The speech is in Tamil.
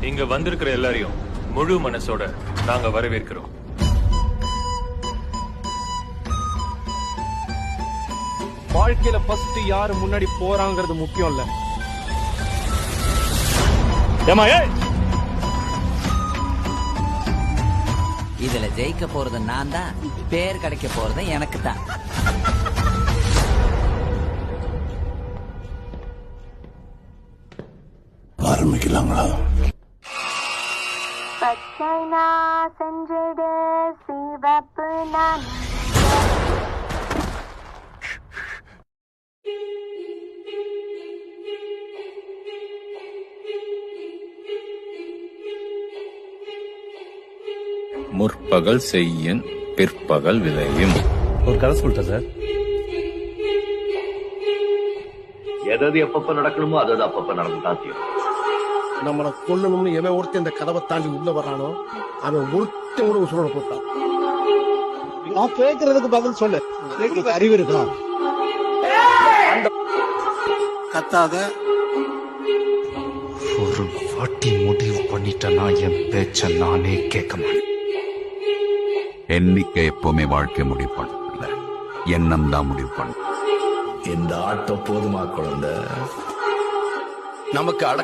இங்க வந்திருக்கிற எல்லாரையும் முழு மனசோட நாங்க வரவேற்கிறோம். வாழ்க்கையில ஃபர்ஸ்ட் யாரு முன்னாடி போறாங்கிறது முக்கியம் இல்ல. இதுல ஜெயிக்க போறது நான் தான், பேர் கிடைக்க போறது எனக்கு தான். ஆரம்பிக்கலாங்களா? பச்சை செஞ்சிடு சிவப்பு நான் முற்பகல் செய்யின் பிற்பகல் விளையும். ஒரு கதை சொல்லிட்டேன் சார். எதாவது எப்பப்ப நடக்கணுமோ அதாவது அப்பப்ப நடந்துதான் தீரும். நம்மளை கொல்லணும்னு எவன் ஒருத்தன் இந்த கதவை தாண்டி உள்ள வர்றானோ அவன் ஒருத்தன் கூட உசுரோட போட்டான். நான் கேட்கறதுக்கு பதில் சொல்லு. அறிவு இருக்கா? கத்தாத. ஒரு வாட்டி முடிவு பண்ணிட்டேன்னா என் பேச்ச நானே கேட்க மாட்டேன். எண்ணிக்கை எப்பவுமே வாழ்க்கை முடிவு பண்ணல, எண்ணம் தான் முடிவு பண்ண. இந்த ஆட்டம் போதுமா குழந்தை? நமக்கு